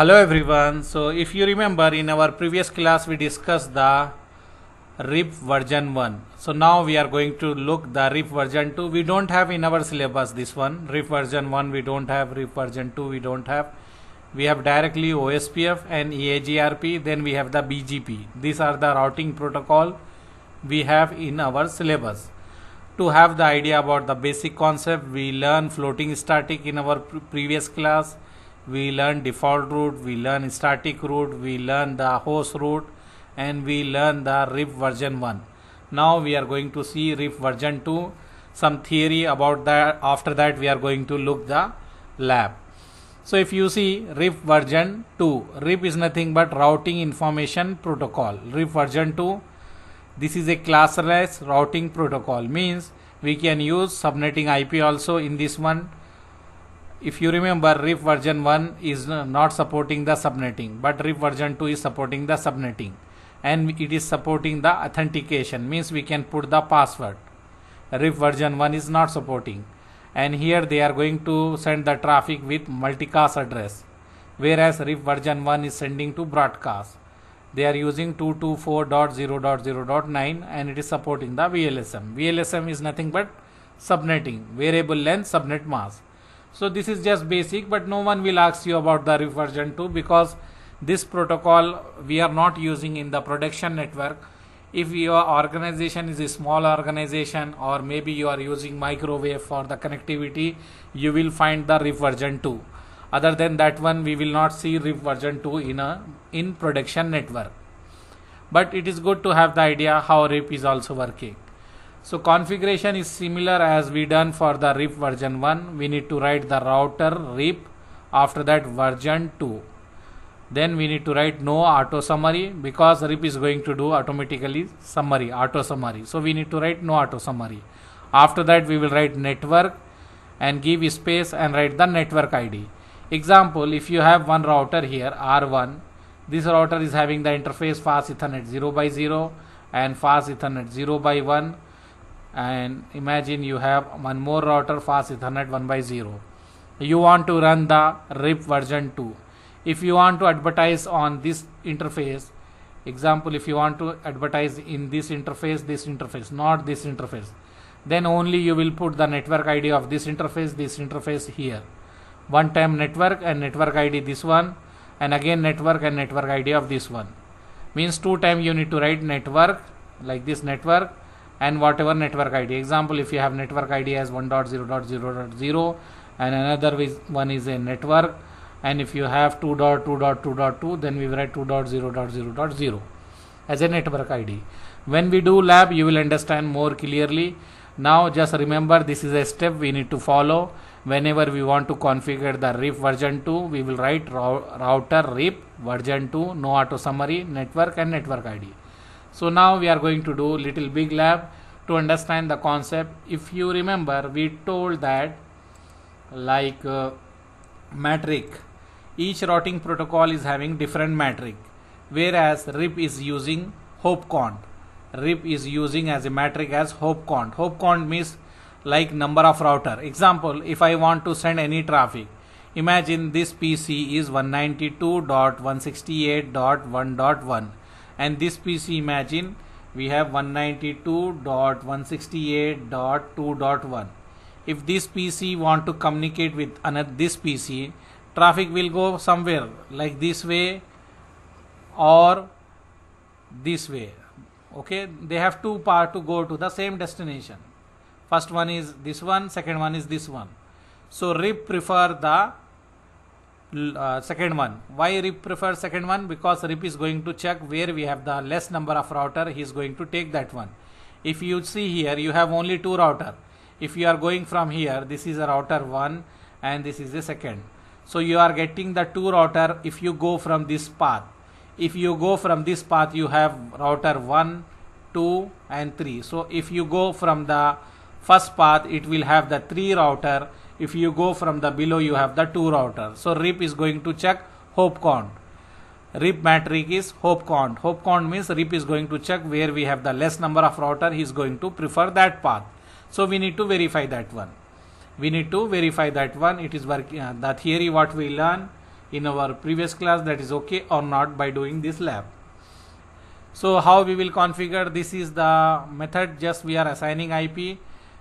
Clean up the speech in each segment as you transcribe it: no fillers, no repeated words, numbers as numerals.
Hello everyone. So if you remember in our previous class we discussed the RIP version 1. So now we are going to look the RIP version 2. We don't have in our syllabus this one. RIP version 1 we don't have, RIP version 2 we don't have. We have directly OSPF and EAGRP, then we have the BGP. These are the routing protocol we have in our syllabus. To have the idea about the basic concept, we learn floating static in our previous class. We learn default route, we learn static route, we learn the host route, and we learn the RIP version 1. Now we are going to see RIP version 2, some theory about that. After that we are going to look the lab. So if you see RIP version 2, RIP is nothing but routing information protocol. RIP version 2, this is a classless routing protocol, means we can use subnetting IP also in this one. If you remember, RIP version 1 is not supporting the subnetting, but RIP version 2 is supporting the subnetting, and it is supporting the authentication, means we can put the password. RIP version 1 is not supporting, and here they are going to send the traffic with multicast address, whereas RIP version 1 is sending to broadcast. They are using 224.0.0.9 and it is supporting the VLSM. VLSM is nothing but subnetting, variable length subnet mask. So this is just basic, but no one will ask you about the RIP version 2 because this protocol we are not using in the production network. If your organization is a small organization, or maybe you are using microwave for the connectivity, you will find the RIP version 2. Other than that one, we will not see RIP version 2 in production network. But it is good to have the idea how RIP is also working. So configuration is similar as we done for the RIP version 1. We need to write the router RIP, after that version 2. Then we need to write no auto summary because RIP is going to do automatically summary, auto summary. So we need to write no auto summary. After that we will write network and give space and write the network ID. Example, if you have one router here R1, this router is having the interface fast Ethernet 0/0 and fast Ethernet 0/1. And imagine you have one more router fast Ethernet 1/0. You want to run the RIP version 2. If you want to advertise on this interface, example, if you want to advertise in this interface, not this interface, then only you will put the network ID of this interface here. One time network and network ID this one, and again network and network ID of this one. Means two times you need to write network like this network and whatever network ID. Example, if you have network ID as 1.0.0.0 and another one is a network, and if you have 2.2.2.2, then we write 2.0.0.0 as a network ID. When we do lab, you will understand more clearly. Now just remember, this is a step we need to follow. Whenever we want to configure the RIP version 2, we will write router RIP version 2, no auto summary, network and network ID. So now we are going to do little big lab to understand the concept. If you remember, we told that like metric, each routing protocol is having different metric, whereas RIP is using hop count. RIP is using as a metric as hop count. Hop count means like number of router. Example, if I want to send any traffic, imagine this PC is 192.168.1.1 and this PC, imagine we have 192.168.2.1. if this PC want to communicate with another this PC, traffic will go somewhere like this way or this way. Okay, they have two paths to go to the same destination. First one is this one, second one is this one. So RIP prefer the second one. Why RIP prefer second one? Because RIP is going to check where we have the less number of router, he is going to take that one. If you see here, you have only two router. If you are going from here, this is a router 1 and this is the second. So you are getting the two router if you go from this path. If you go from this path, you have router 1, 2 and 3. So if you go from the first path, it will have the 3 router. If you go from the below, you have the 2 router. So RIP is going to check hop count. RIP metric is hop count. Hop count means RIP is going to check where we have the less number of router, he is going to prefer that path. So we need to verify that one. It is working. The theory what we learn, in our previous class, that is okay or not by doing this lab. So how we will configure? This is the method, just we are assigning IP.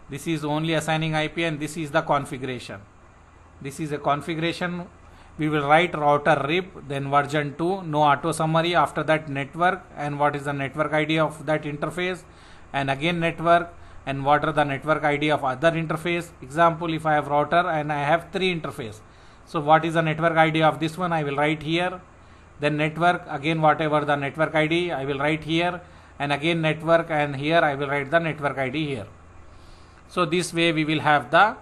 This is only assigning IP, and this is the configuration. This is a configuration. We will write router rib, then version 2, no auto summary, after that network, and what is the network ID of that interface, and again network, and what are the network ID of other interface. Example, if I have router and I have 3 interface, so what is the network ID of this one, I will write here. Then network, again whatever the network ID I will write here, and again network, and here I will write the network ID here. So this way we will have the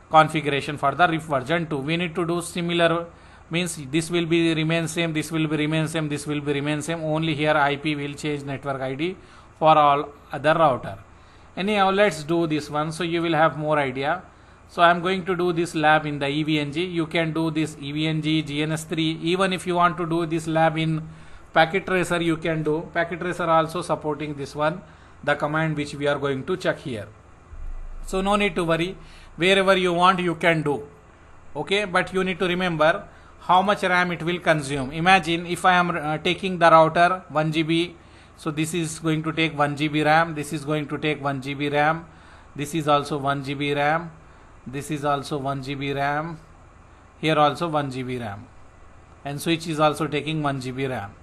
configuration for the RIP version 2. We need to do similar, means this will be remain same, this will be remain same, this will be remain same, only here IP will change network ID for all other router. Anyhow, let's do this one so you will have more idea. So I am going to do this lab in the EVNG. You can do this EVNG, GNS3. Even if you want to do this lab in Packet Tracer, you can do. Packet Tracer also supporting this one, the command which we are going to check here. So no need to worry, wherever you want you can do. Okay, but you need to remember how much RAM it will consume. Imagine if I am taking the router 1 GB, so this is going to take 1 GB RAM, this is going to take 1 GB RAM, this is also 1 GB RAM, this is also 1 GB RAM, here also 1 GB RAM, and switch is also taking 1 GB RAM.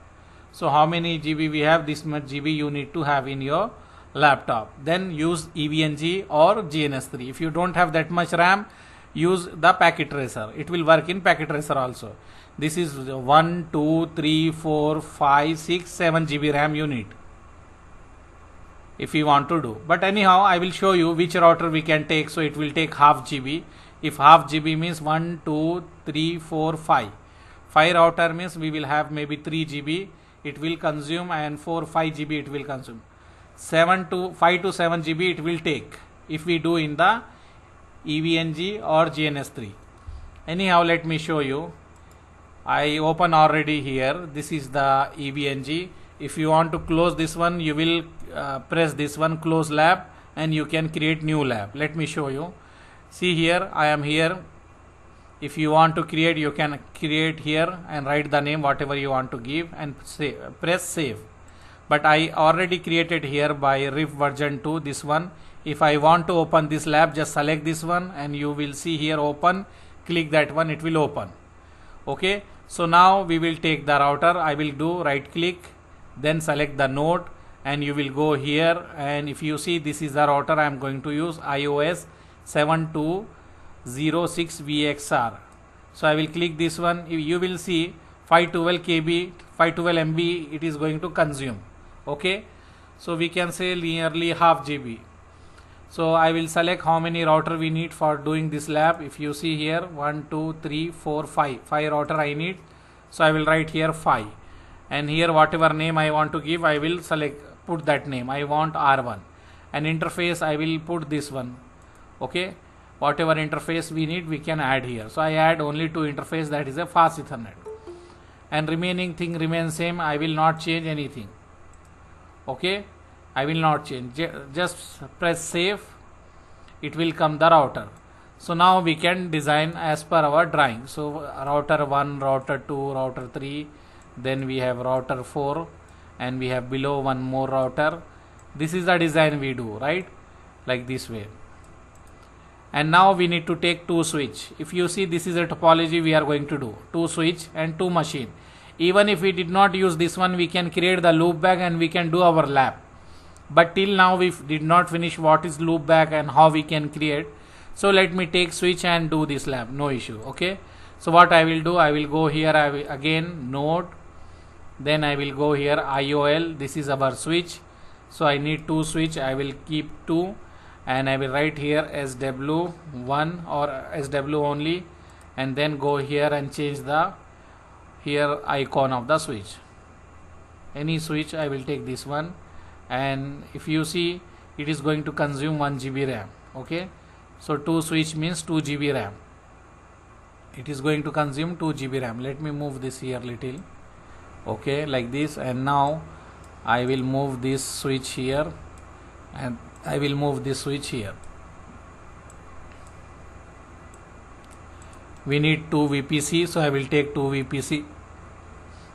So how many GB we have? This much GB you need to have in your laptop. Then use EVNG or GNS3. If you don't have that much RAM, use the Packet Tracer. It will work in Packet Tracer also. This is 1, 2, 3, 4, 5, 6, 7 GB RAM you need if you want to do. But anyhow, I will show you which router we can take. So it will take half GB. If half GB means 1, 2, 3, 4, 5. 5 router means we will have maybe 3 GB it will consume, and 4, 5 GB it will consume. 5 to 7 GB it will take if we do in the EVNG or GNS3. Anyhow, let me show you. I open already here. This is the EVNG. If you want to close this one, you will press this one, close lab, and you can create new lab. Let me show you. See here, I am here. If you want to create, you can create here and write the name whatever you want to give and press save. But I already created here by RIP version 2 this one. If I want to open this lab, just select this one and you will see here open, click that one, it will open. Okay, so now we will take the router. I will do right click, then select the node, and you will go here, and if you see, this is the router I am going to use, iOS 7206VXR. So I will click this one. You will see 512 KB, 512 MB it is going to consume. Okay, so we can say nearly half GB. So I will select how many router we need for doing this lab. If you see here 1, 2, 3, 4, 5 router I need. So I will write here 5, and here whatever name I want to give, I will select, put that name. I want R1, and interface I will put this one. Okay, whatever interface we need we can add here. So I add only 2 interface, that is a fast Ethernet, and remaining thing remains same. I will not change anything. Okay, I will not change. Just press save. It will come the router. So now we can design as per our drawing. So router 1, router 2, router 3, then we have router 4, and we have below one more router. This is the design we do, right? Like this way. And now we need to take 2 switch. If you see, this is a topology we are going to do. 2 switch and 2 machine. Even if we did not use this one, we can create the loopback and we can do our lab. But till now we did not finish what is loopback and how we can create. So let me take switch and do this lab, no issue. Okay, so what I will do, I will go here, I will again node, then I will go here IOL. This is our switch. So I need 2 switch. I will keep 2, and I will write here SW1 or SW only, and then go here and change the here icon of the switch. Any switch I will take this one, and if you see, it is going to consume 1 GB RAM. Okay, so 2 switch means 2 GB RAM. It is going to consume 2 GB RAM. Let me move this here little. Okay, like this, and now I will move this switch here, and I will move this switch here. we need 2 VPC, so I will take 2 VPC.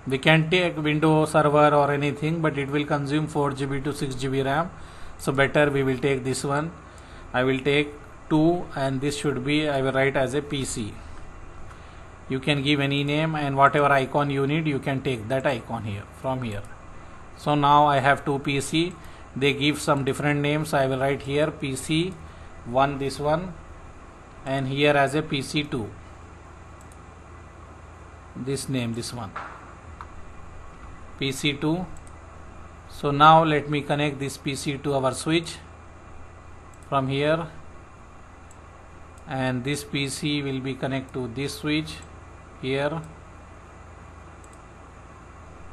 We can take Windows Server or anything, but it will consume 4 GB to 6 GB RAM, so better we will take this one. I will take 2, and this should be, I will write as a PC. You can give any name, and whatever icon you need, you can take that icon here from here. So now I have 2 PC. They give some different names. I will write here PC 1, this one, and here as a PC 2, this name, this one, PC 2. So now let me connect this PC to our switch from here, and this PC will be connected to this switch here,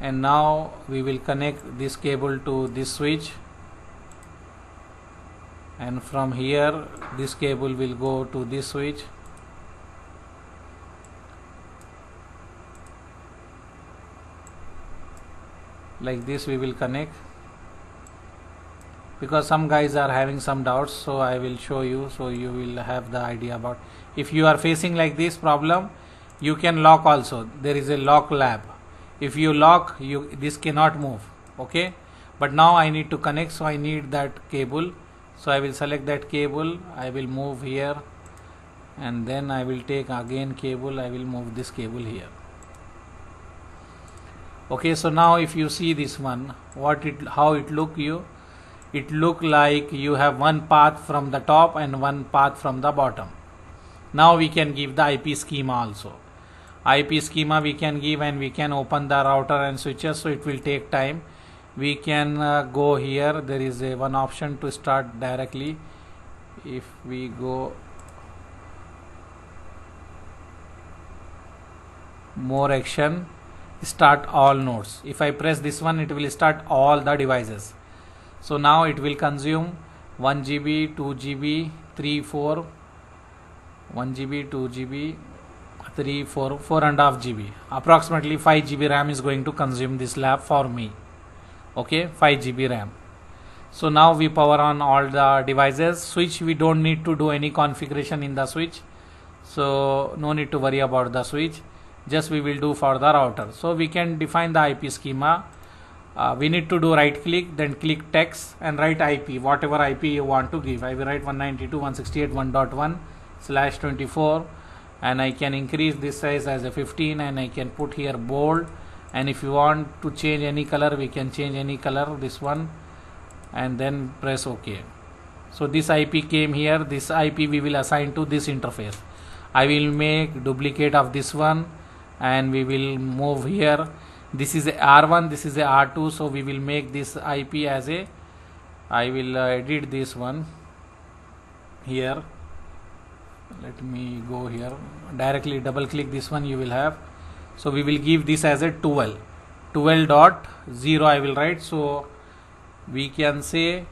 and now we will connect this cable to this switch, and from here this cable will go to this switch. Like this we will connect, because some guys are having some doubts, so I will show you, so you will have the idea about. If you are facing like this problem, you can lock also. There is a lock lab. If you lock, this cannot move, okay? But now I need to connect, so I need that cable. So I will select that cable, I will move here, and then I will take again cable, I will move this cable here. Okay, so now if you see this one, how it look it look like you have one path from the top and one path from the bottom. Now we can give the IP schema also. IP schema we can give, and we can open the router and switches, so it will take time. We can go here, there is a one option to start directly. If we go more action, start all nodes. If I press this one, it will start all the devices. So now it will consume 1 GB, 2 GB, 3, 4, 1 GB, 2 GB, 3, 4, 4.5 GB. Approximately 5 GB RAM is going to consume this lab for me. Okay, 5 GB RAM. So now we power on all the devices. Switch, we don't need to do any configuration in the switch, so no need to worry about the switch. Just we will do for the router. So we can define the IP schema. We need to do right click, then click text and write IP, whatever IP you want to give. I will write 192.168.1.1/24, and I can increase this size as a 15, and I can put here bold. And if you want to change any color, we can change any color, this one, and then press OK. So this IP came here. This IP we will assign to this interface. I will make duplicate of this one, and we will move here. This is a R1, this is a R2, so we will make this IP as a, I will edit this one here. Let me go here, directly double click this one, you will have. So we will give this as a 12.0 I will write. So we can say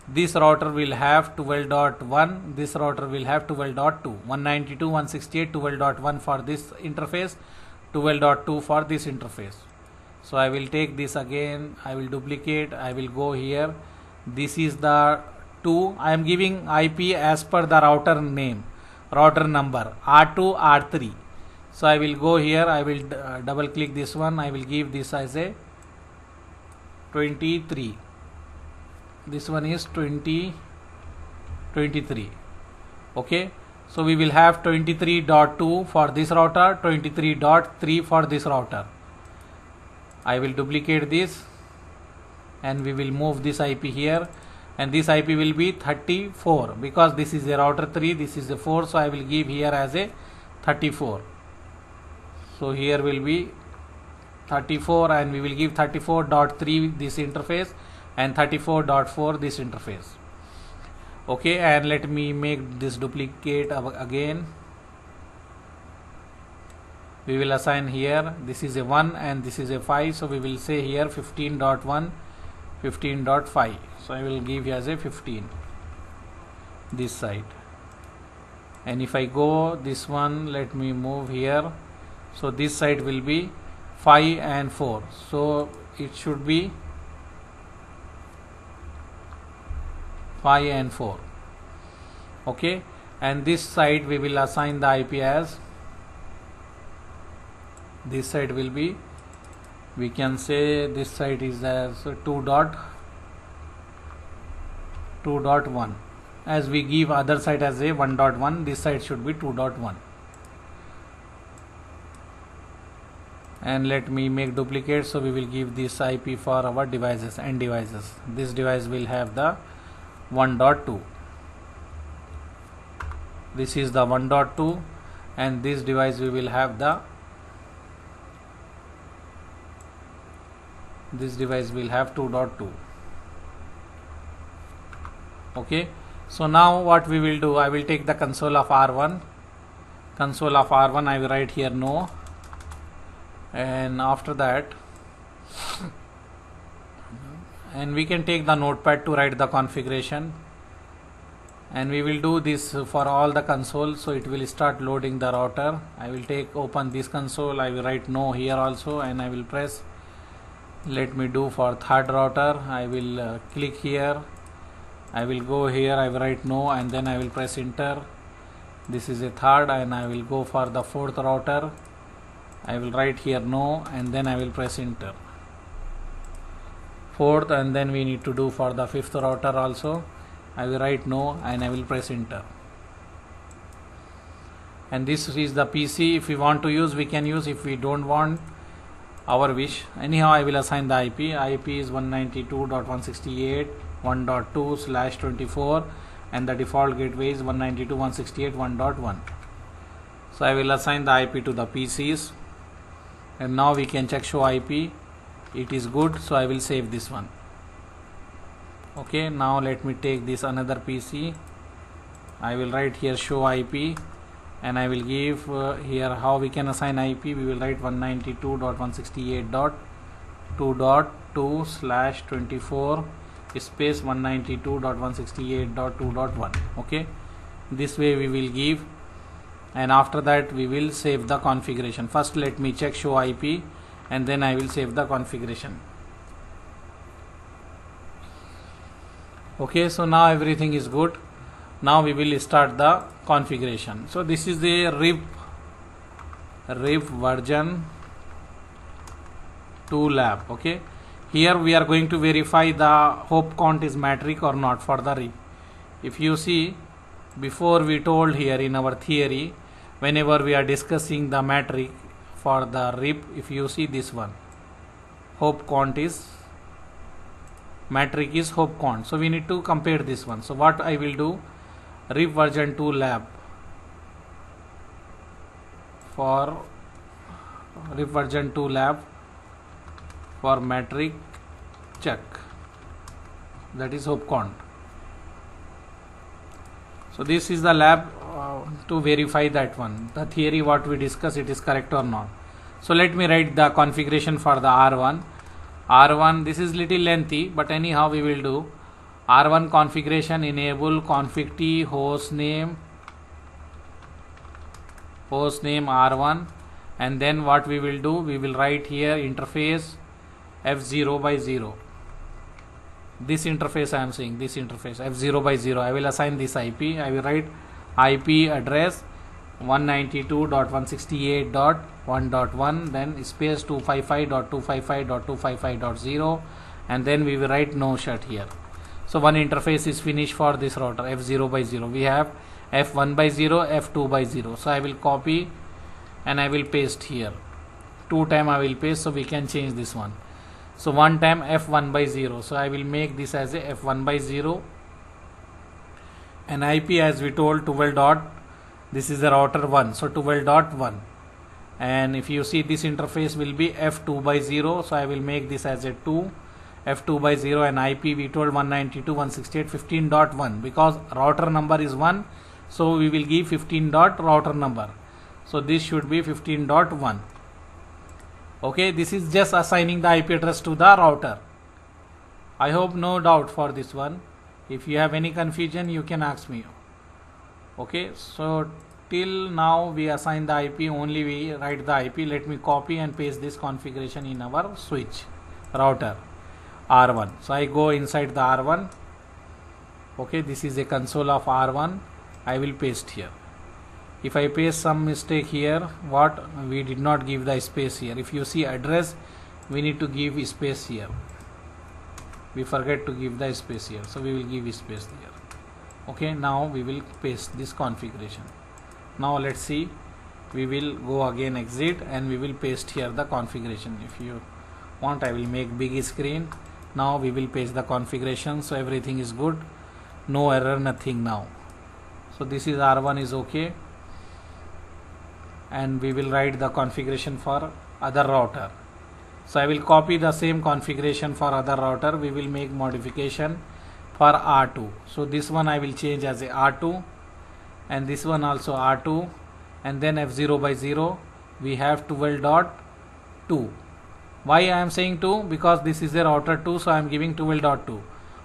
this router will have 12.1, this router will have 12.2, 192.168.12.1 for this interface, 12.2 for this interface. So I will take this again, I will duplicate, I will go here. This is the 2. I am giving IP as per the router name, router number R2, R3. So I will go here, I will double click this one, I will give this as a 23. This one is 23. Okay, so we will have 23.2 for this router, 23.3 for this router. I will duplicate this, and we will move this IP here, and this IP will be 34, because this is a router 3, this is a 4, so I will give here as a 34. So here will be 34, and we will give 34.3 this interface and 34.4 this interface. Okay, and let me make this duplicate again. We will assign here, this is a 1 and this is a 5, so we will say here 15.1, 15.5. So I will give as a 15 this side. And if I go this one, let me move here. So this side will be 5 and 4. So it should be 5 and 4. Okay, and this side we will assign the IP as, this side will be, we can say this side is as 2.2.1, as we give other side as a 1.1, this side should be 2.1. And let me make duplicate, so we will give this IP for our devices and devices. This device will have the 1.2, this is the 1.2, and this device we will have the, this device will have 2.2. okay. So now what we will do, I will take the console of R1, I will write here no, and after that, and we can take the notepad to write the configuration, and we will do this for all the console. So it will start loading the router. I will open this console, I will write no here also, and I will press, let me do for third router, I will click here, I will go here, I will write no, and then I will press enter. This is a third, and I will go for the fourth router, I will write here no, and then I will press enter. Fourth, and then we need to do for the fifth router also, I will write no, and I will press enter. And this is the PC. If we want to use, we can use. If we don't want, our wish. Anyhow, I will assign the IP. IP is 192.168.1.2/24, and the default gateway is 192.168.1.1. So I will assign the IP to the PCs, and now we can check show IP. It is good, so I will save this one. Okay, now let me take this another PC. I will write here show IP, and I will give here how we can assign IP. We will write 192.168.2.2/24 space 192.168.2.1. okay, this way we will give, and after that we will save the configuration. First let me check show IP, and then I will save the configuration. Okay, so now everything is good. Now we will start the configuration. So this is the RIP version 2 lab. Okay, here we are going to verify the hop count is metric or not for the RIP. If you see, before we told here in our theory, whenever we are discussing the metric for the RIP, if you see this one, hop count is metric is hop count. So we need to compare this one. So what I will do, RIP version 2 lab for RIP version 2 lab for metric check, that is hop count. So this is the lab to verify that one, the theory what we discuss, it is correct or not. So let me write the configuration for the R1. This is little lengthy, but anyhow we will do. R1 configuration, enable config t hostname R1, and then what we will do, we will write here interface F0/0. This interface I am saying, this interface F0/0. I will assign this IP. I will write IP address 192.168.1.1, then space 255.255.255.0, and then we will write no shut here. So one interface is finished for this router F0/0. We have F1/0, F2/0. So I will copy and I will paste here. 2 times I will paste, so we can change this one. So 1 time F1/0. So I will make this as a F1/0, and IP as we told 12. This is the router 1, so 12.1, and if you see this interface will be F2/0. So I will make this as a 2, F2/0, and IP we told 192.168.15.1, because router number is 1, so we will give 15 dot router number. So this should be 15.1. Okay, this is just assigning the IP address to the router. I hope no doubt for this one. If you have any confusion, you can ask me. Okay, so till now we assign the IP, only we write the IP. Let me copy and paste this configuration in our switch router R1. So I go inside the R1. Okay, this is a console of R1, I will paste here. If I paste some mistake here, what we did not give the space here. If you see address, we need to give space here. We forget to give the space here, so we will give space here. Okay, now we will paste this configuration. Now let's see, we will go again exit and we will paste here the configuration. If you want, I will make big screen. Now we will paste the configuration, so everything is good, no error, nothing now. So this is R1 is okay, and we will write the configuration for other router. So I will copy the same configuration for other router. We will make modification for R2. So this one I will change as a R2, and this one also R2, and then F0 by 0 we have 12.2. Why I am saying 2? Because this is a router 2, so I am giving 12.2.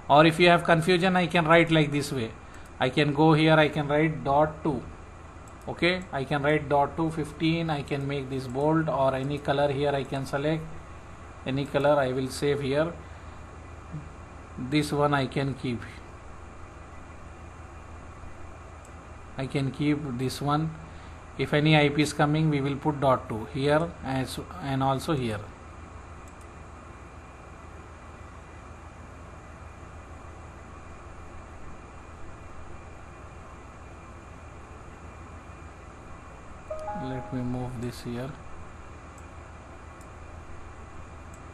Or if you have confusion, I can write like this way. I can go here, I can write .2. Okay, I can write .2 15. I can make this bold, or any color here I can select any color. I will save here. This one I can keep. I can keep this one. If any IP is coming, we will put .2 here and also here. Let me move this here.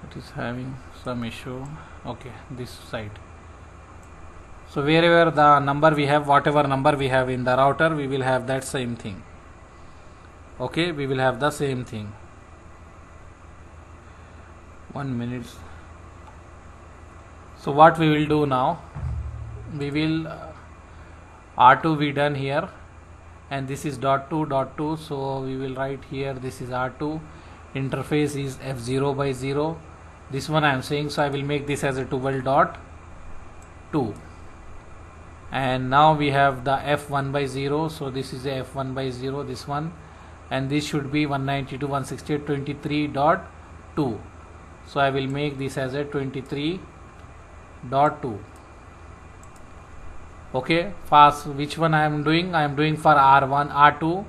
It is having some issue. Okay, this side. So wherever the number we have, whatever number we have in the router, we will have that same thing. Okay, we will have the same thing. 1 minute. So what we will do now, we will R2 we done here, and this is .2. So we will write here, this is R2, interface is F0 by 0. This one I am saying, so I will make this as a 12.2. And now we have the F1 by 0, so this is a F1 by 0, this one, and this should be 192.168.23.2. So I will make this as a 23.2. Okay, fast. Which one I am doing? I am doing for R1, R2.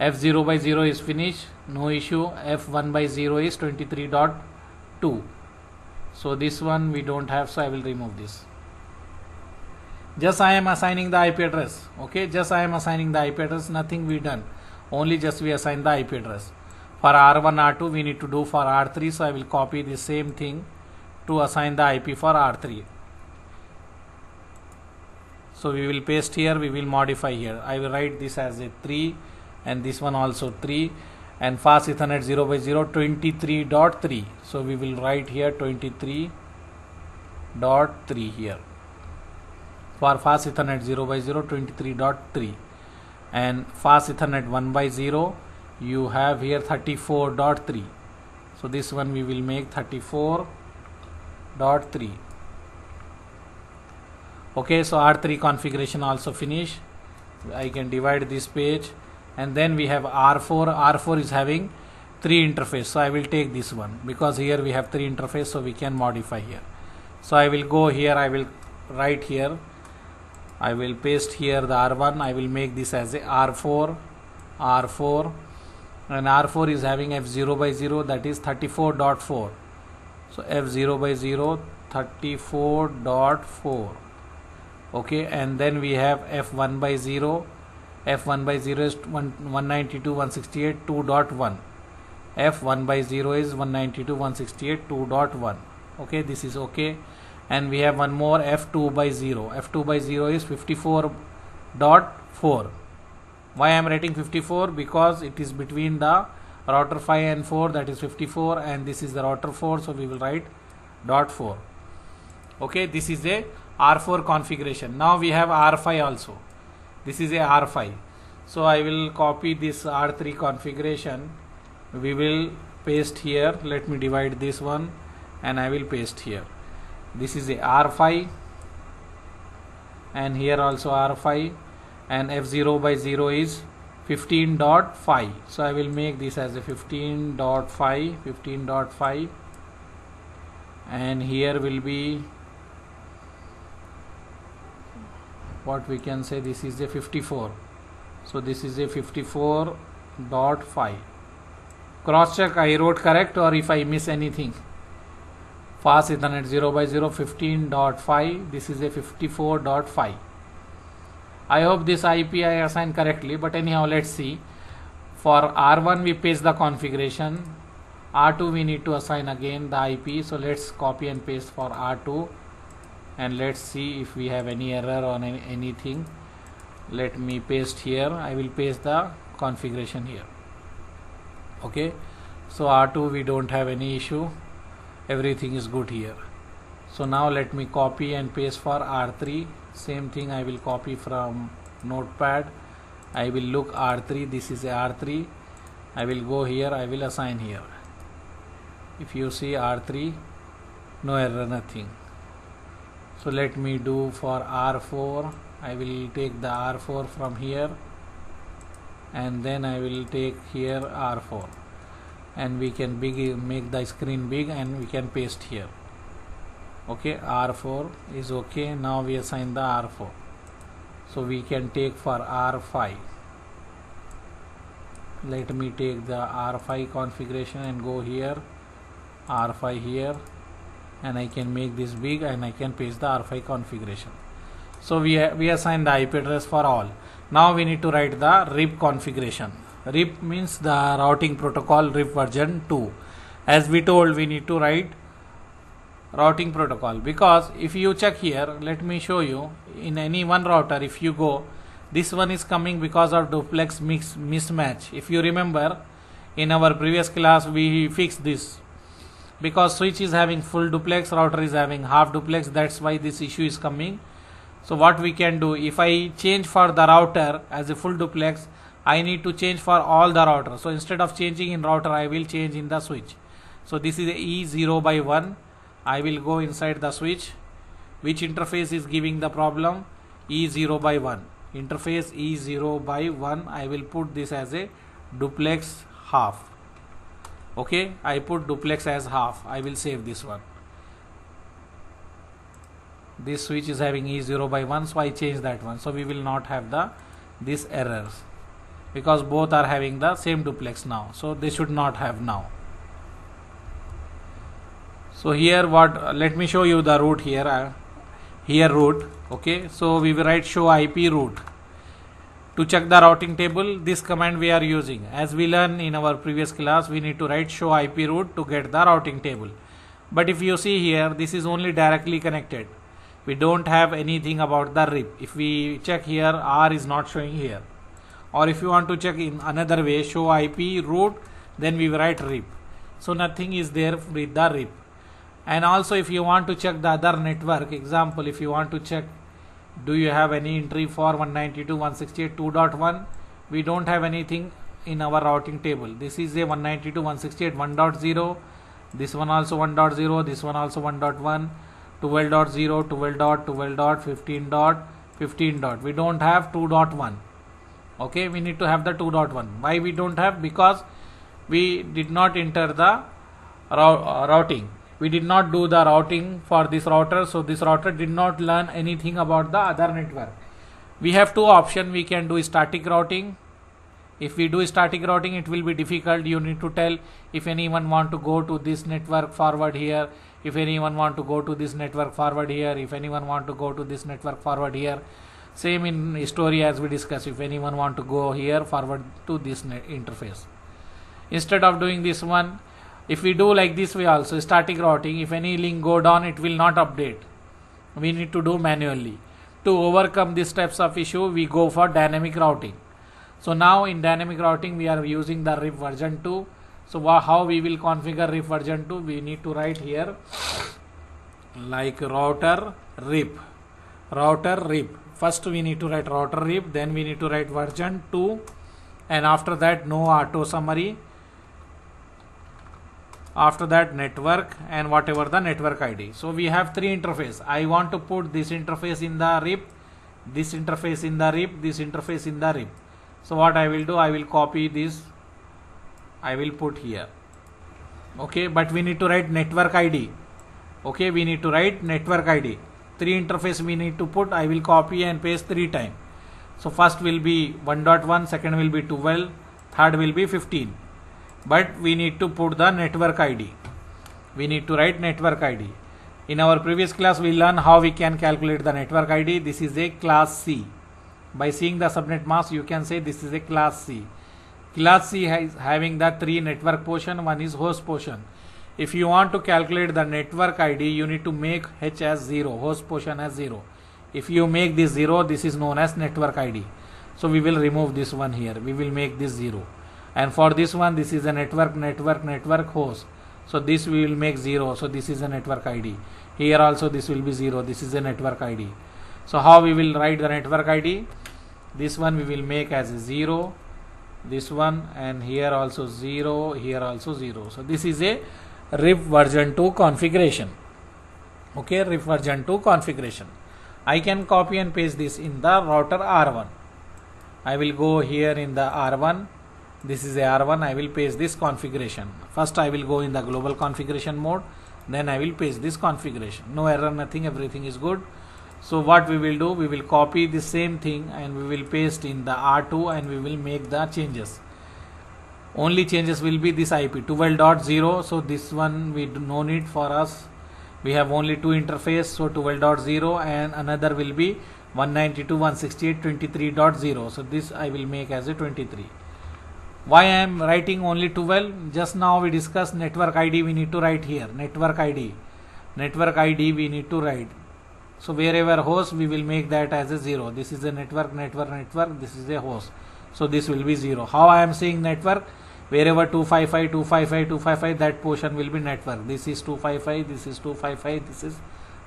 F0 by 0 is finished, no issue. F1 by 0 is 23.2. So this one we don't have, so I will remove this. Just I am assigning the IP address. Okay, just I am assigning the IP address, nothing we done. Only just we assign the IP address. For R1, R2 we need to do for R3, so I will copy the same thing to assign the IP for R3. So we will paste here, we will modify here. I will write this as a 3, and this one also 3, and fast Ethernet 0 by 0 23.3. So we will write here 23.3 here. For fast Ethernet 0 by 0 23.3, and fast Ethernet 1 by 0 you have here 34.3. So this one we will make 34.3. Okay, so R3 configuration also finished. I can divide this page, and then we have R4. R4 is having 3 interface, so I will take this one because here we have 3 interface, so we can modify here. So I will go here, I will write here, I will paste here the R1. I will make this as a R4, R4, and R4 is having F0 by 0, that is 34.4. So F0 by 0 34.4. Okay, and then we have F1 by 0. F1 by 0 is 192.168.2.1. F1 by 0 is 192.168.2.1. Okay, this is okay. And we have one more F2 by 0. F2 by 0 is 54.4. Why I am writing 54? Because it is between the router 5 and 4, that is 54, and this is the router 4, so we will write .4. Okay, this is a R4 configuration. Now we have R5 also. This is a R5. So I will copy this R3 configuration. We will paste here. Let me divide this one, and I will paste here. This is a R5, and here also R5, and F0 by 0 is 15.5. So I will make this as a 15.5, and here will be what we can say, this is a 54. So this is a 54.5. Cross check I wrote correct or if I miss anything. Fast Ethernet 0x0 15.5. This is a 54.5. I hope this IP I assigned correctly, but anyhow let's see. For R1 we paste the configuration, R2 we need to assign again the IP. So let's copy and paste for R2 and let's see if we have any error or anything. Let me paste here. I will paste the configuration here. Okay, so R2 we don't have any issue, everything is good here. So now let me copy and paste for R3. Same thing I will copy from notepad. I will look R3, this is a R3. I will go here, I will assign here. If you see R3, no error, nothing. So let me do for R4. I will take the R4 from here and then I will take here R4 and we can make the screen big and we can paste here. Okay, R4 is okay. Now we assign the R4. So we can take for R5. Let me take the R5 configuration and go here, R5 here, and I can make this big and I can paste the R5 configuration. So we assign the IP address for all. Now we need to write the RIP configuration. RIP means the routing protocol RIP version 2. As we told, we need to write routing protocol, because if you check here, let me show you, in any one router if you go, this one is coming because of duplex mismatch. If you remember, in our previous class we fixed this, because switch is having full duplex, router is having half duplex, that's why this issue is coming. So what we can do, if I change for the router as a full duplex, I need to change for all the router. So instead of changing in router, I will change in the switch. So this is a E0/1. I will go inside the switch. Which interface is giving the problem? E0/1. Interface E0/1. I will put this as a duplex half. Okay, I put duplex as half. I will save this one. This switch is having E0/1, so I change that one. So we will not have these errors, because both are having the same duplex now. So they should not have now. So here let me show you the root here. Here root. Okay, so we will write show IP root. To check the routing table, this command we are using. As we learned in our previous class, we need to write show IP root to get the routing table. But if you see here, this is only directly connected. We don't have anything about the RIP. If we check here, R is not showing here. Or if you want to check in another way, show IP root, then we write RIP. So nothing is there with the RIP. And also if you want to check the other network, example, if you want to check, do you have any entry for 192.168.2.1? We don't have anything in our routing table. This is a 192.168.1.0. This one also 1.0. This one also 1.1. 12.0, 12.12, 15.15. We don't have 2.1. Okay, we need to have the 2.1. Why we don't have? Because we did not enter the routing. We did not do the routing for this router, so this router did not learn anything about the other network. We have two options. We can do static routing. If we do static routing, it will be difficult. You need to tell if anyone want to go to this network forward here, if anyone want to go to this network forward here, if anyone want to go to this network forward here. Same in story as we discussed, if anyone want to go here forward to this interface. Instead of doing this one, if we do like this way also, static routing, if any link go down, it will not update. We need to do manually. To overcome these types of issue, we go for dynamic routing. So now in dynamic routing, we are using the RIP version 2. So how we will configure RIP version 2? We need to write here like router RIP. Router RIP. First we need to write router RIP, then we need to write version 2, and after that no auto summary. After that network and whatever the network ID. So we have three interface. I want to put this interface in the RIP, this interface in the RIP, this interface in the RIP. So what I will do, I will copy this, I will put here. Okay, but we need to write network ID. Okay, we need to write network ID. three interface we need to put. I will copy and paste 3 times. So first will be 1.1, second will be 12, third will be 15. But we need to put the network ID. We need to write network ID. In our previous class we learned how we can calculate the network ID. This is a class C. By seeing the subnet mask you can say this is a class C. Class C is having the 3 network portion, one is host portion. If you want to calculate the network ID, you need to make H as 0, host portion as 0. If you make this 0, this is known as network ID. So we will remove this one here. We will make this 0. And for this one, this is a network host. So this we will make 0. So this is a network ID. Here also this will be 0. This is a network ID. So how we will write the network ID? This one we will make as a 0. This one, and here also 0. Here also 0. So this is a RIP version 2 configuration. Okay, RIP version 2 configuration. I can copy and paste this in the router R1. I will go here in the R1. This is a R1. I will paste this configuration. First I will go in the global configuration mode. Then I will paste this configuration. No error, nothing, everything is good. So what we will do, we will copy the same thing and we will paste in the R2 and we will make the changes. Only changes will be this IP 12.0. So this one we do no need for us. We have only 2 interface, so 12.0, and another will be 192.168.23.0. So this I will make as a 23. Why I am writing only 12? Just now we discussed network ID we need to write here. Network ID we need to write. So wherever host we will make that as a 0. This is a network. This is a host. So this will be 0. How I am saying network? Wherever 255 that portion will be network. This is 255, this is 255, this is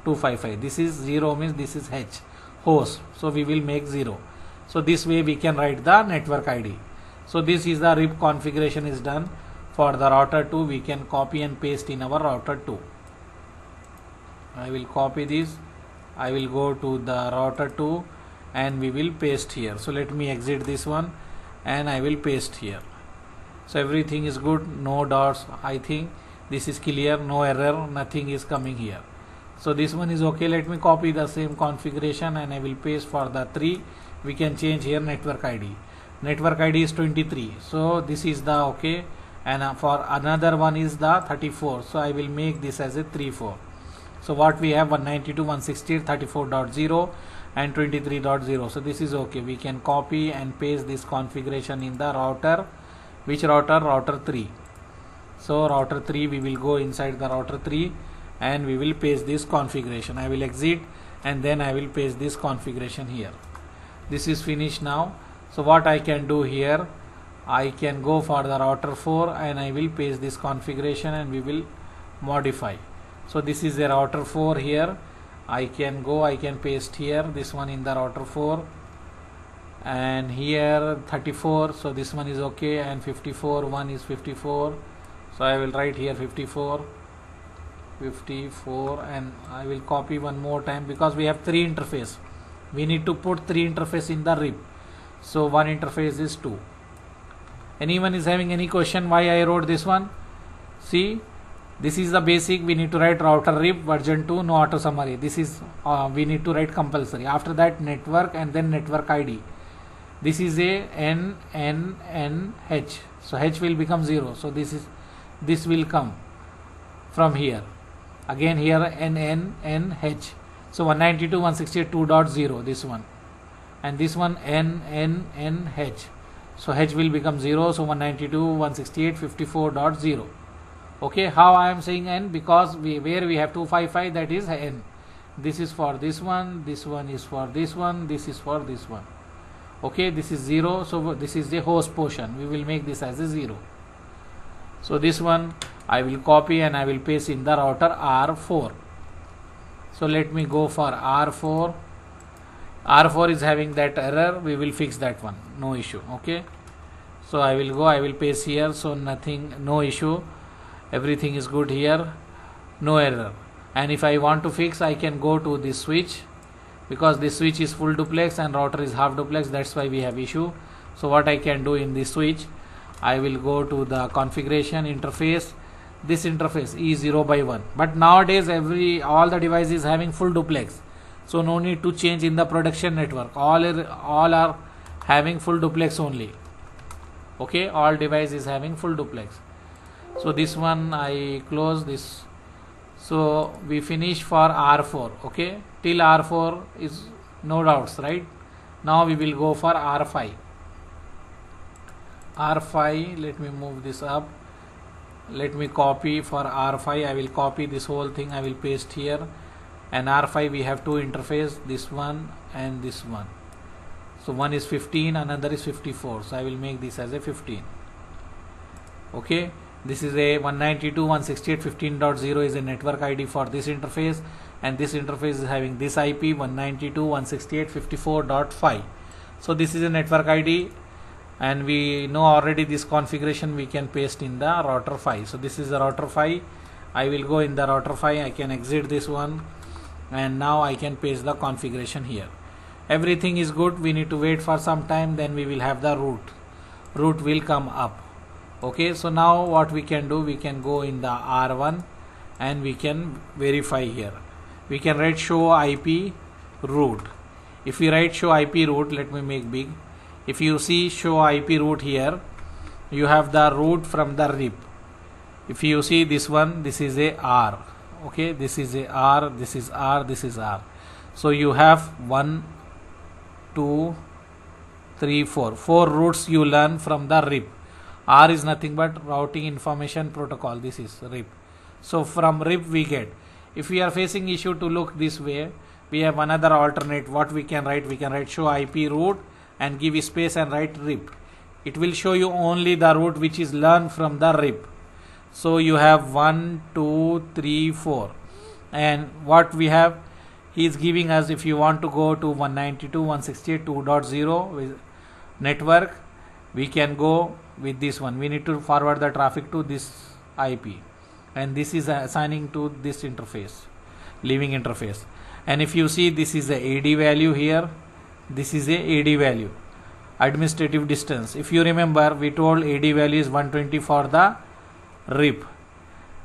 255. This is 0 means this is H, host. So we will make 0. So this way we can write the network ID. So this is the RIP configuration is done for the router 2. We can copy and paste in our router 2. I will copy this. I will go to the router 2 and we will paste here. So let me exit this one and I will paste here. So everything is good, no dots. I think this is clear, no error, nothing is coming here. So this one is okay. Let me copy the same configuration and I will paste for the 3. We can change here network ID. Network ID is 23. So this is the okay, and for another one is the 34. So I will make this as a 34. So what we have 192.168.34.0 and 23.0. So this is okay. We can copy and paste this configuration in the router. Which router? Router 3. So router 3 we will go inside the router 3 and we will paste this configuration. I will exit and then I will paste this configuration here. This is finished now. So what I can do here, I can go for the router 4 and I will paste this configuration and we will modify. So this is the router 4 here. I can go, I can paste here this one in the router 4 and here 34. So this one is okay, and 54, one is 54. So I will write here 54 and I will copy one more time because we have 3 interface. We need to put 3 interface in the RIP. So one interface is 2. Anyone is having any question why I wrote this one? See, this is the basic. We need to write router RIP version 2, no auto summary. This is we need to write compulsory. After that network and then network ID. This is a H. So H will become 0. So this will come from here. Again here H. So 192.168.2.0 this one, and this one H. So H will become 0. So 192.168.54.0. Okay, how I am saying N? Because where we have 255, that is N. This is for this one is for this one, this is for this one. Okay, this is 0. So this is the host portion. We will make this as a 0. So this one I will copy and I will paste in the router R4. So let me go for R4. R4 is having that error. We will fix that one. No issue. Okay. So I will go. I will paste here. So nothing. No issue. Everything is good here. No error. And if I want to fix, I can go to this switch, because this switch is full duplex and router is half duplex. That's why we have issue. So what I can do in this switch, I will go to the configuration interface. This interface is 0 by 1. But nowadays all the devices having full duplex. So no need to change in the production network. All are having full duplex only. Okay, all device is having full duplex. So this one I close this. So we finish for R4. Okay, till R4 is no doubts, right? Now we will go for R5. R5, let me move this up. Let me copy for R5. I will copy this whole thing. I will paste here. And R5 we have two interface, this one and this one. So one is 15, another is 54. So I will make this as a 15. Okay, this is a 192.168.15.0 is a network ID for this interface, and this interface is having this IP 192.168.54.5. So this is a network ID, and we know already this configuration we can paste in the router 5. So this is the router 5. I will go in the router 5. I can exit this one, and now I can paste the configuration here. Everything is good. We need to wait for some time, then we will have the root will come up. Okay, so now what we can do, we can go in the R1 and we can verify here. We can write show IP root. If we write show IP root, let me make big. If you see show IP root here, you have the root from the RIP. If you see this one, this is a R. Okay, this is a R, this is R, this is R. So you have 1, 2, 3, 4. 4 roots you learn from the RIP. R is nothing but routing information protocol. This is RIP. So from RIP we get. If we are facing issue to look this way, we have another alternate. What we can write? We can write show IP root and give space and write RIP. It will show you only the root which is learned from the RIP. So you have 1, 2, 3, 4. And what we have, he is giving us, if you want to go to 192.168.2.0 network, we can go with this one. We need to forward the traffic to this IP, and this is assigning to this interface, leaving interface. And if you see, this is the AD value here, this is a AD value, administrative distance. If you remember, we told AD value is 120 for the RIP,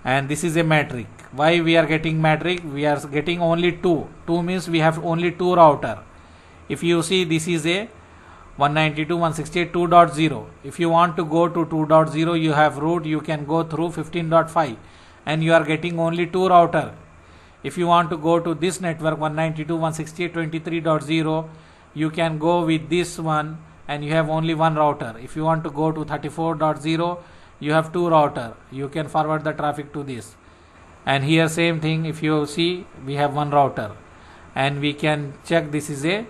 and this is a metric. Why we are getting metric? We are getting only 2 means we have only 2 router. If you see, this is a 192.168.2.0. If you want to go to 2.0, you have root, you can go through 15.5, and you are getting only 2 router. If you want to go to this network 192.168.23.0, you can go with this one, and you have only 1 router. If you want to go to 34.0, you have 2 router. You can forward the traffic to this. And here same thing, if you see, we have 1 router, and we can check this is a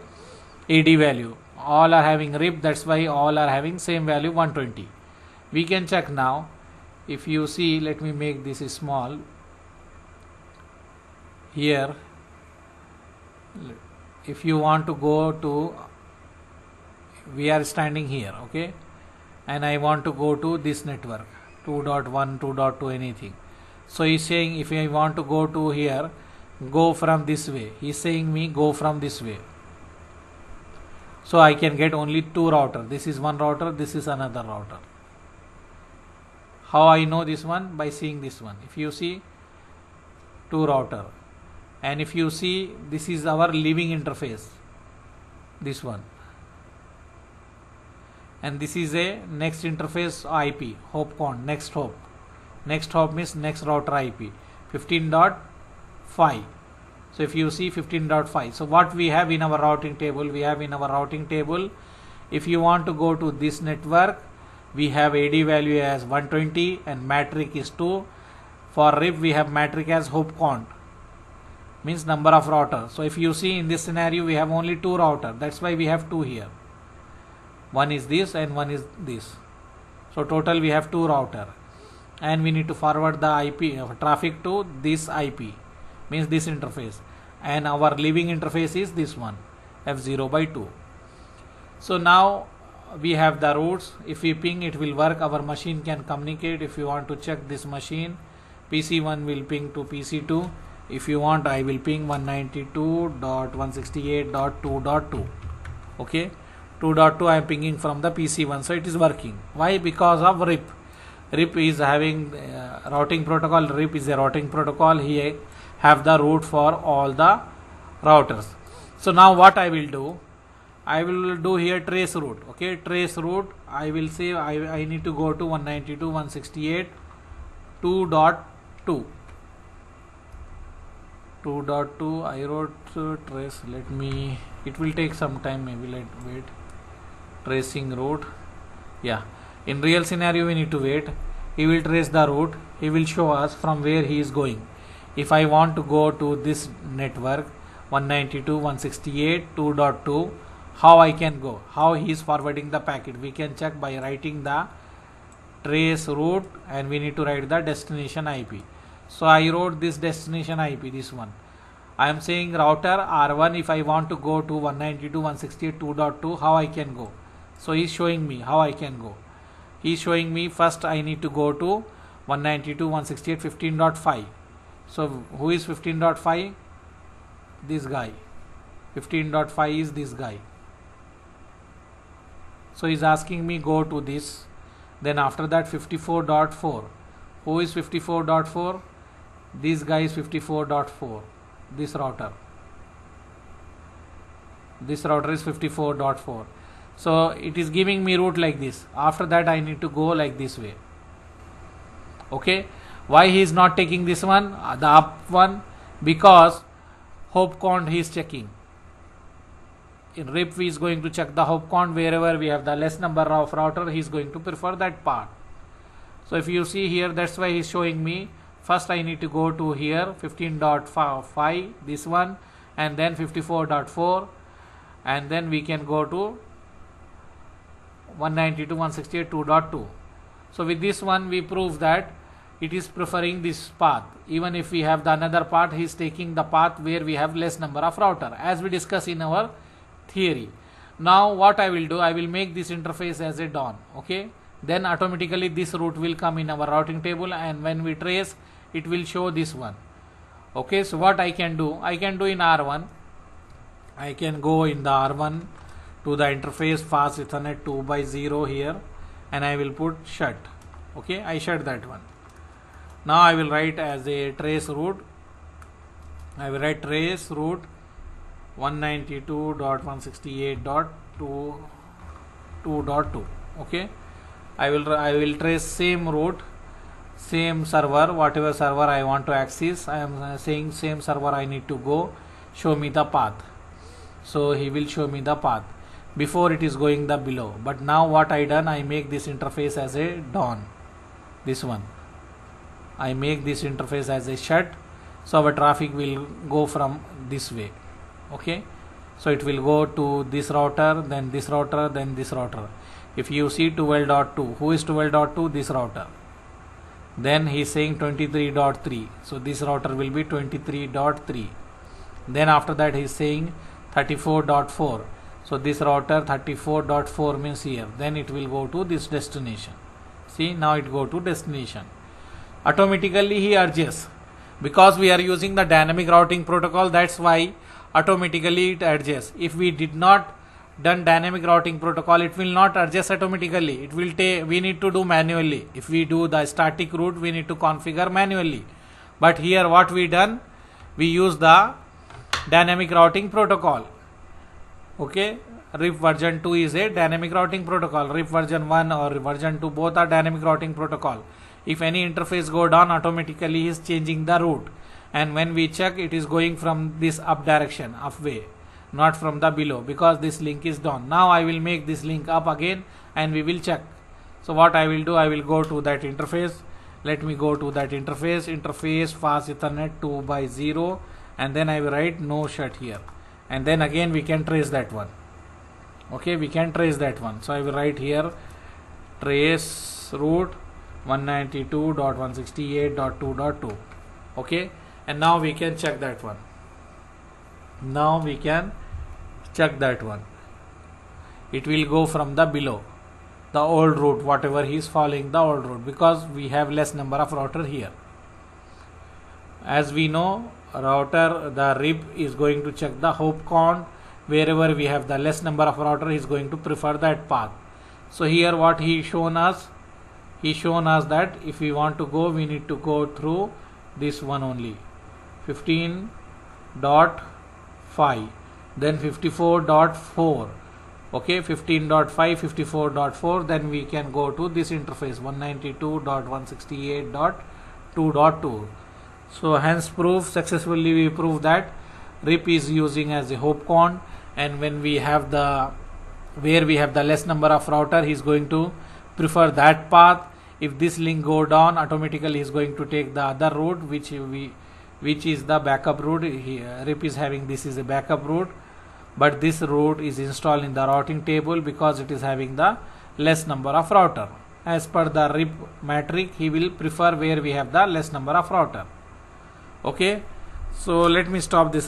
AD value. All are having RIP, that's why all are having same value 120. We can check now. If you see, let me make this small. Here, if you want to go to, we are standing here, okay, and I want to go to this network 2.1, 2.2, anything. So he's saying if I want to go to here, go from this way. He's saying me go from this way. So I can get only 2 router. This is 1 router, this is another router. How I know this one? By seeing this one. If you see, 2 router. And if you see, this is our leaving interface. This one. And this is a next interface IP, hopcon, next hop. Next hop means next router IP, 15.5. So if you see 15.5, so what we have in our routing table, if you want to go to this network, we have AD value as 120 and metric is 2. For RIP, we have metric as hop count, means number of routers. So if you see in this scenario, we have only 2 routers. That's why we have 2 here. One is this and one is this. So total we have 2 routers. And we need to forward the IP traffic to this IP, means this interface, and our leaving interface is this one, F0/2. So now we have the routes. If we ping, it will work. Our machine can communicate. If you want to check this machine, PC1 will ping to PC2. If you want, I will ping 192.168.2.2. okay, 2.2 I am pinging from the PC1, so it is working. Why? Because of RIP. RIP is having routing protocol. RIP is a routing protocol. He have the route for all the routers. So now what I will do, I will do here trace route. Okay, trace route. I will say I need to go to 192.168 2.2. 2.2. I wrote trace. Let me. It will take some time. Maybe let wait. Tracing route. Yeah. In real scenario, we need to wait. He will trace the route. He will show us from where he is going. If I want to go to this network 192.168 2.2, how I can go, how he is forwarding the packet, we can check by writing the trace route, and we need to write the destination IP. So I wrote this destination IP, this one. I am saying router R1, if I want to go to 192.168 2.2, how I can go. So he is showing me how I can go. He is showing me first I need to go to 192.168 15.5. So who is 15.5? This guy. 15.5 is this guy. So he's asking me go to this. Then after that 54.4. Who is 54.4? This guy is 54.4. This router. This router is 54.4. So it is giving me route like this. After that I need to go like this way. Okay. Why he is not taking this one, the up one? Because hop count he is checking. In RIP he is going to check the hop count. Wherever we have the less number of router, he is going to prefer that part. So if you see here, that's why he is showing me. First I need to go to here 15.5, this one, and then 54.4, and then we can go to 192.168 2.2. So with this one we prove that it is preferring this path. Even if we have the another path, he is taking the path where we have less number of router, as we discuss in our theory. Now what I will do, I will make this interface as a DON. Okay, then automatically this route will come in our routing table, and when we trace, it will show this one. Okay, so what I can do, I can do in R1, I can go in the R1 to the interface fast Ethernet 2x0 here, and I will put shut. Okay, I shut that one. Now I will write as a trace route. I will write trace route 192.168.2.2. Okay, I will trace same route, same server, whatever server I want to access. I am saying same server I need to go. Show me the path. So he will show me the path. Before it is going the below. But now what I done, I make this interface as a DON. This one. I make this interface as a shut. So our traffic will go from this way. Okay. So it will go to this router, then this router, then this router. If you see 12.2, who is 12.2? This router. Then he is saying 23.3. So this router will be 23.3. Then after that he is saying 34.4. So this router 34.4 means here. Then it will go to this destination. See, now it go to destination. Automatically he adjusts. Because we are using the dynamic routing protocol, that's why automatically it adjusts. If we did not done dynamic routing protocol, it will not adjust automatically. It will take, we need to do manually. If we do the static route, we need to configure manually. But here what we done, we use the dynamic routing protocol. Okay, RIP version 2 is a dynamic routing protocol. RIP version 1 or version 2 both are dynamic routing protocol. If any interface go down, automatically he is changing the route, and when we check, it is going from this up direction, up way, not from the below, because this link is down. Now I will make this link up again and we will check. So what I will do, I will go to that interface. Let me go to that interface fast Ethernet 2x0, and then I will write no shut here, and then again we can trace that one. Okay, we can trace that one. So I will write here trace route 192.168.2.2. okay, and now we can check that one. Now we can check that one. It will go from the below, the old route, whatever he is following the old route, because we have less number of router here. As we know, router, the RIP is going to check the hop count. Wherever we have the less number of router, he is going to prefer that path. So here what he shown us, he shown us that if we want to go, we need to go through this one only, 15.5. then 54.4, okay, 15.5, 54.4, then we can go to this interface 192.168.2.2. so hence proof, successfully we prove that RIP is using as a hopcon, and when we have the where we have the less number of router, he is going to prefer that path. If this link go down, automatically he is going to take the other route, which is the backup route. RIP is having this is a backup route, but this route is installed in the routing table because it is having the less number of router. As per the RIP metric, he will prefer where we have the less number of router. Okay, so let me stop this